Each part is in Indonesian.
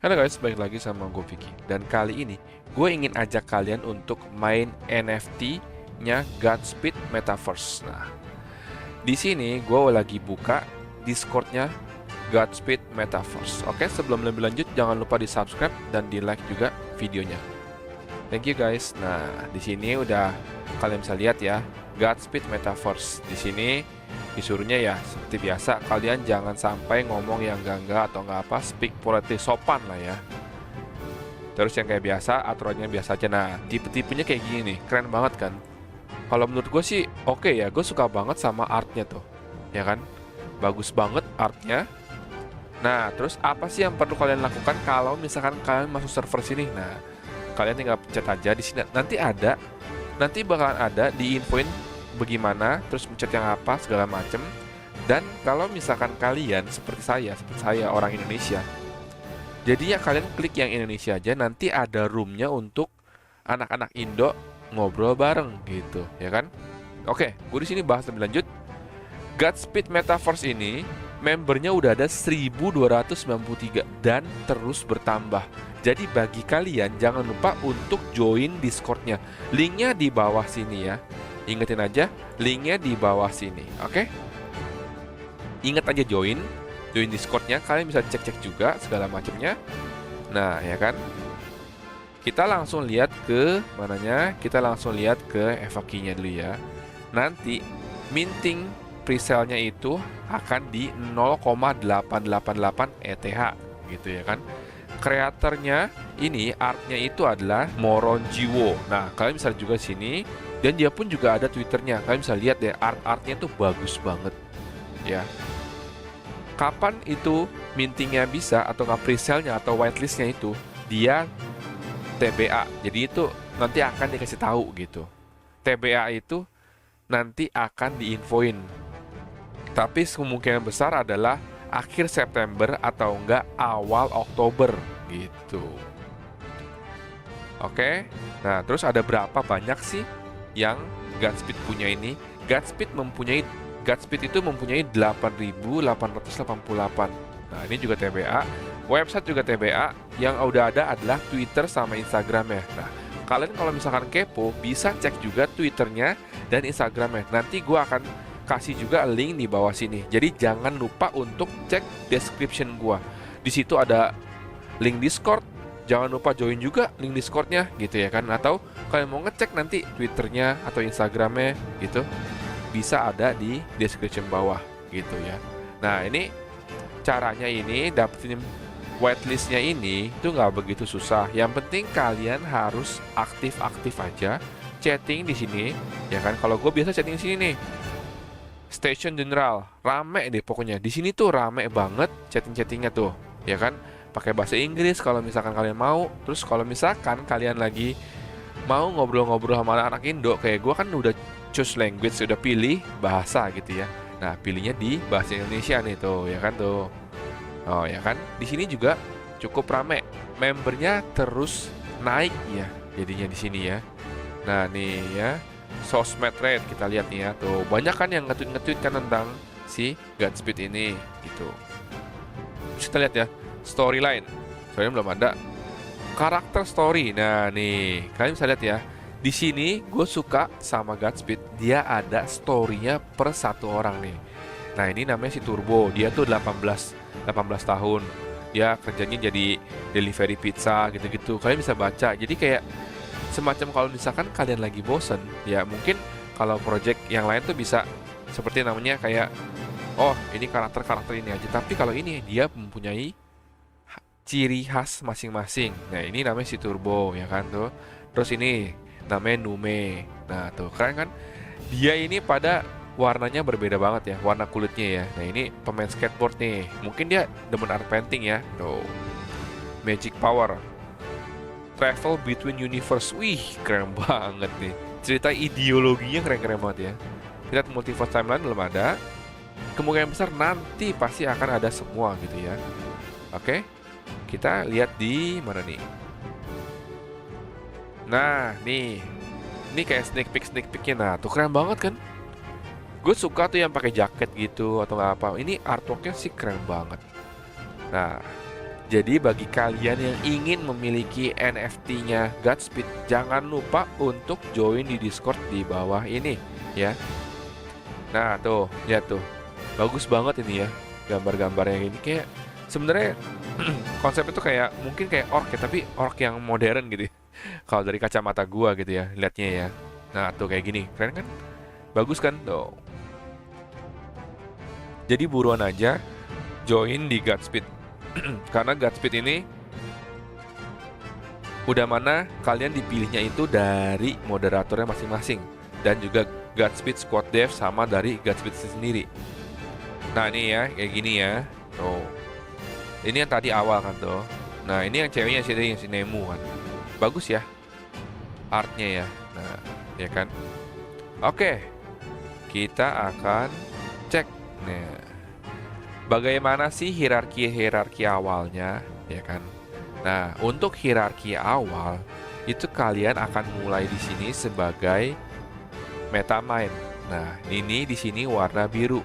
Halo guys, balik lagi sama gue Vicky. Dan kali ini gue ingin ajak kalian untuk main NFT-nya Godspeed Metaverse. Nah, di sini gue lagi buka Discord-nya Godspeed Metaverse. Oke, sebelum lebih lanjut jangan lupa di subscribe dan di like juga videonya. Thank you guys. Nah, di sini udah kalian bisa lihat ya Godspeed Metaverse. Di sini disuruhnya ya seperti biasa, kalian jangan sampai ngomong yang enggak atau nggak apa, speak politik sopan lah ya. Terus yang kayak biasa, aturannya biasa aja. Nah, tipe-tipenya kayak gini nih, keren banget kan. Kalau menurut gue sih oke ya, gue suka banget sama artnya tuh, ya kan, bagus banget artnya. Nah, terus apa sih yang perlu kalian lakukan kalau misalkan kalian masuk server sini? Nah, kalian tinggal pencet aja di sini, nanti bakalan ada di infoin bagaimana, terus pencet yang apa segala macem. Dan kalau misalkan kalian seperti saya orang Indonesia, jadi ya kalian klik yang Indonesia aja, nanti ada roomnya untuk anak-anak Indo ngobrol bareng gitu, ya kan? Oke, gue di sini bahas lebih lanjut. Godspeed Metaverse ini membernya udah ada 1293 dan terus bertambah. Jadi bagi kalian jangan lupa untuk join Discord-nya. Linknya di bawah sini ya. Ingetin aja, linknya di bawah sini, oke? Ingat aja join Discord-nya. Kalian bisa cek-cek juga segala macamnya. Nah, ya kan? Kita langsung lihat ke mananya? Kita langsung lihat ke FAQ-nya dulu ya. Nanti minting presale-nya itu akan di 0,888 ETH gitu ya kan. Kreatornya ini artnya itu adalah Moronjiwo. Nah, kalian bisa juga sini, dan dia pun juga ada Twitternya. Kalian bisa lihat deh, artnya tuh bagus banget ya. Kapan itu mintingnya bisa atau nggak presale-nya atau whitelist-nya itu, dia TBA. Jadi itu nanti akan dikasih tahu gitu. TBA itu nanti akan diinfoin. Tapi kemungkinan besar adalah akhir September atau enggak awal Oktober gitu. Oke. Nah, terus ada berapa banyak sih yang Godspeed punya ini? Godspeed itu mempunyai 8.888. Nah, ini juga TBA. Website juga TBA. Yang udah ada adalah Twitter sama Instagram ya. Nah, kalian kalau misalkan kepo bisa cek juga Twitternya dan Instagramnya. Nanti gua akan kasih juga link di bawah sini. Jadi jangan lupa untuk cek description gua. Di situ ada link Discord. Jangan lupa join juga link Discordnya gitu ya kan. Atau kalian mau ngecek nanti Twitternya atau Instagramnya gitu, bisa ada di description bawah gitu ya. Nah, ini caranya, ini dapetin whitelistnya ini tuh nggak begitu susah. Yang penting kalian harus aktif-aktif aja chatting di sini ya kan. Kalau gue biasa chatting di sini nih, Station General, rame deh pokoknya. Di sini tuh rame banget chatting-chattingnya tuh, ya kan? Pakai bahasa Inggris kalau misalkan kalian mau. Terus kalau misalkan kalian lagi mau ngobrol-ngobrol sama anak Indo, kayak gue kan udah choose language, udah pilih bahasa gitu ya. Nah, pilihnya di bahasa Indonesia nih tuh, ya kan tuh. Oh, ya kan? Di sini juga cukup rame. Membernya terus naik ya, jadinya di sini ya. Nah, nih ya. Sosmed Red kita lihat nih ya tuh, banyak kan yang nge-tweet kan tentang si Godspeed ini gitu. Kita lihat ya, storyline belum ada, karakter story. Nah nih kalian bisa lihat ya, di sini gue suka sama Godspeed, dia ada storynya per satu orang nih. Nah, ini namanya si Turbo, dia tuh 18 tahun, dia kerjanya jadi delivery pizza gitu-gitu. Kalian bisa baca, jadi kayak semacam kalau misalkan kalian lagi bosen ya, mungkin kalau project yang lain tuh bisa seperti namanya kayak, oh ini karakter ini aja, tapi kalau ini dia mempunyai ciri khas masing-masing. Nah, ini namanya si Turbo ya kan tuh. Terus ini namanya Nume. Nah tuh keren kan, dia ini pada warnanya berbeda banget ya, warna kulitnya ya. Nah, ini pemain skateboard nih, mungkin dia demen art painting ya tuh. Magic Power, Travel Between Universe. Wih, keren banget nih. Cerita ideologinya keren-keren banget ya. Lihat Multiverse Timeline belum ada. Kemungkinan besar nanti pasti akan ada semua gitu ya. Oke. Kita lihat di mana nih. Nah, nih. Ini kayak sneak peeknya. Nah, tuh keren banget kan? Gue suka tuh yang pakai jaket gitu atau nggak apa. Ini artworknya sih keren banget. Nah, Jadi bagi kalian yang ingin memiliki NFT-nya Godspeed, jangan lupa untuk join di Discord di bawah ini ya. Nah tuh, lihat tuh, bagus banget ini ya gambar-gambarnya ini. Kayak sebenarnya konsep itu kayak mungkin kayak orc ya, tapi orc yang modern gitu ya. Kalau dari kacamata gua gitu ya, liatnya ya. Nah tuh kayak gini, keren kan? Bagus kan tuh. Jadi buruan aja join di Godspeed. Karena Godspeed ini udah mana kalian dipilihnya itu dari moderatornya masing-masing, dan juga Godspeed Squad Dev sama dari Godspeed sendiri. Nah ini ya, kayak gini ya. Tuh. Ini yang tadi awal kan tuh. Nah ini yang ceweknya si Nemu kan. Bagus ya artnya ya. Nah ya kan. Oke, kita akan cek. Nah, bagaimana sih hierarki awalnya ya kan. Nah untuk hierarki awal itu kalian akan mulai di sini sebagai MetaMind. Nah ini di sini warna biru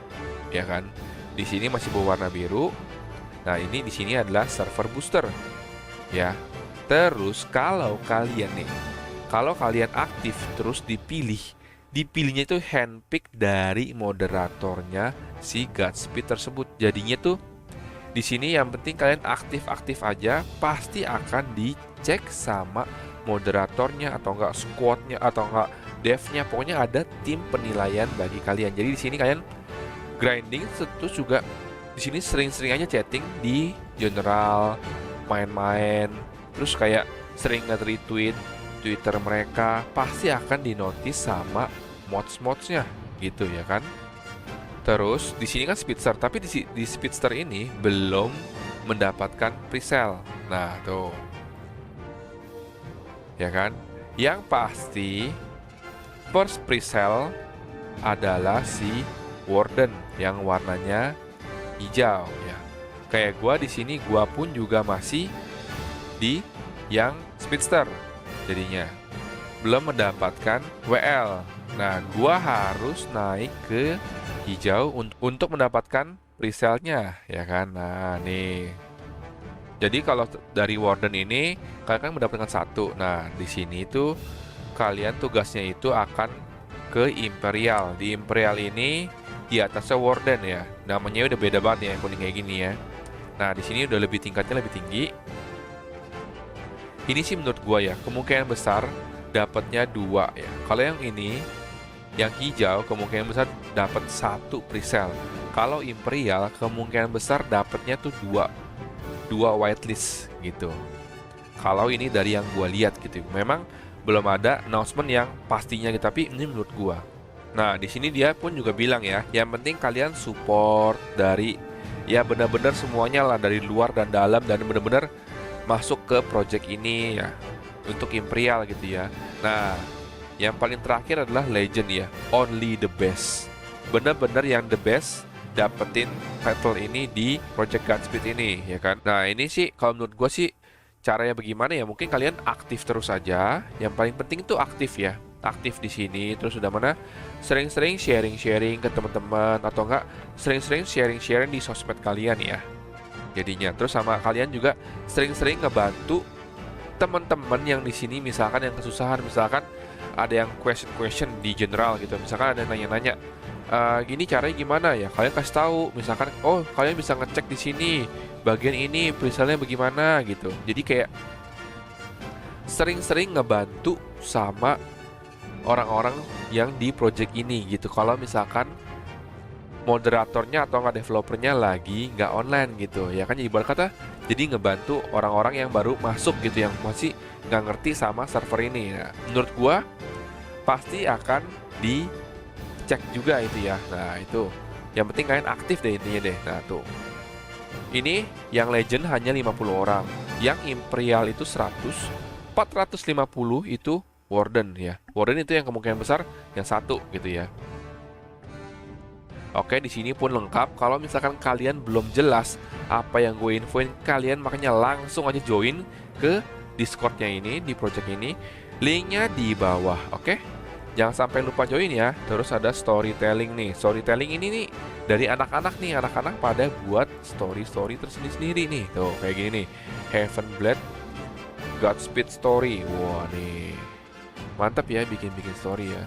ya kan. Di sini masih berwarna biru. Nah ini di sini adalah server booster ya. Terus kalau kalian aktif terus dipilihnya itu handpick dari moderatornya si Godspeed tersebut. Jadinya tuh di sini yang penting kalian aktif aja, pasti akan dicek sama moderatornya atau enggak squadnya atau enggak devnya. Pokoknya ada tim penilaian bagi kalian. Jadi di sini kalian grinding, terus juga di sini sering-sering aja chatting di general, main-main, terus kayak sering nge-retweet Twitter mereka, pasti akan dinotis sama mods-modsnya gitu ya kan. Terus di sini kan Speedster, tapi di Speedster ini belum mendapatkan presale. Nah tuh ya kan. Yang pasti first presale adalah si Warden yang warnanya hijau ya. Kayak gua di sini, gua pun juga masih di yang Speedster. Jadinya belum mendapatkan WL. Nah, gua harus naik ke hijau untuk mendapatkan presale-nya ya kan. Nah, nih. Jadi kalau dari Warden ini kalian kan mendapatkan satu. Nah, di sini tuh kalian tugasnya itu akan ke Imperial. Di Imperial ini di atasnya Warden ya. Namanya udah beda banget ya, yang kuning kayak gini ya. Nah, di sini udah tingkatnya lebih tinggi. Ini sih menurut gua ya, kemungkinan besar dapatnya 2 ya. Kalau yang ini, yang hijau, kemungkinan besar dapat 1 presale. Kalau Imperial, kemungkinan besar dapatnya tuh 2 whitelist gitu. Kalau ini dari yang gua lihat gitu. Memang belum ada announcement yang pastinya gitu, tapi ini menurut gua. Nah, di sini dia pun juga bilang ya, yang penting kalian support dari ya benar-benar semuanya lah, dari luar dan dalam, dan benar-benar masuk ke project ini ya, untuk Imperial gitu ya. Nah, yang paling terakhir adalah Legend ya, only the best. Benar-benar yang the best dapetin title ini di Project Godspeed ini ya kan. Nah, ini sih kalau menurut gue sih caranya bagaimana ya, mungkin kalian aktif terus aja. Yang paling penting itu aktif ya. Aktif di sini, terus udah mana sering-sering sharing ke teman-teman, atau enggak sering-sering sharing di sosmed kalian ya. Jadinya terus sama kalian juga sering-sering ngebantu teman-teman yang di sini, misalkan yang kesusahan, misalkan ada yang question di general gitu, misalkan ada yang nanya-nanya gini caranya gimana ya, kalian kasih tahu, misalkan oh kalian bisa ngecek di sini bagian ini presale-nya bagaimana gitu. Jadi kayak sering-sering ngebantu sama orang-orang yang di project ini gitu. Kalau misalkan moderatornya atau nggak developernya lagi nggak online gitu ya kan, ibarat kata jadi ngebantu orang-orang yang baru masuk gitu, yang masih nggak ngerti sama server ini. Nah, menurut gua pasti akan dicek juga itu ya. Nah itu yang penting kalian aktif deh intinya deh. Nah tuh, ini yang Legend hanya 50 orang, yang Imperial itu 100, 450 itu Warden ya. Warden itu yang kemungkinan besar yang 1 gitu ya. Oke, di sini pun lengkap. Kalau misalkan kalian belum jelas apa yang gue infoin, kalian makanya langsung aja join ke Discordnya ini, di project ini. Linknya di bawah, oke? Jangan sampai lupa join ya. Terus ada storytelling nih. Storytelling ini nih dari anak-anak nih. Anak-anak pada buat story-story tersendiri-sendiri nih. Tuh, kayak gini nih. Heavenblade Godspeed Story. Wah nih. Mantap ya bikin-bikin story ya.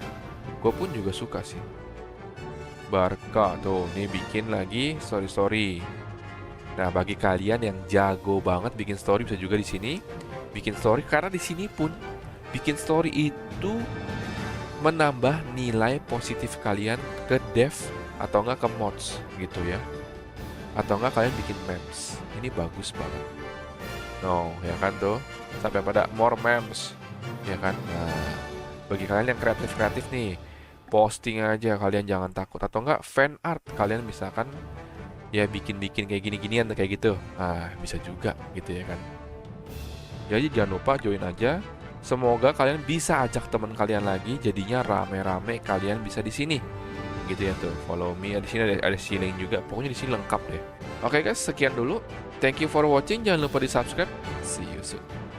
Gue pun juga suka sih. Barca tuh, nih bikin lagi story-story. Nah, bagi kalian yang jago banget bikin story bisa juga di sini bikin story, karena di sini pun bikin story itu menambah nilai positif kalian ke dev atau enggak ke mods gitu ya. Atau enggak kalian bikin memes. Ini bagus banget. No, ya kan tuh. Sampai pada more memes. Ya kan? Nah, bagi kalian yang kreatif-kreatif nih, posting aja, kalian jangan takut. Atau enggak fan art, kalian misalkan ya bikin-bikin kayak gini-ginian kayak gitu. Nah, bisa juga gitu ya kan. Jadi jangan lupa join aja. Semoga kalian bisa ajak teman kalian lagi, jadinya rame-rame kalian bisa di sini. Gitu ya tuh. Follow me. Di sini ada link juga. Pokoknya di sini lengkap deh. Oke guys, sekian dulu. Thank you for watching. Jangan lupa di-subscribe. See you soon.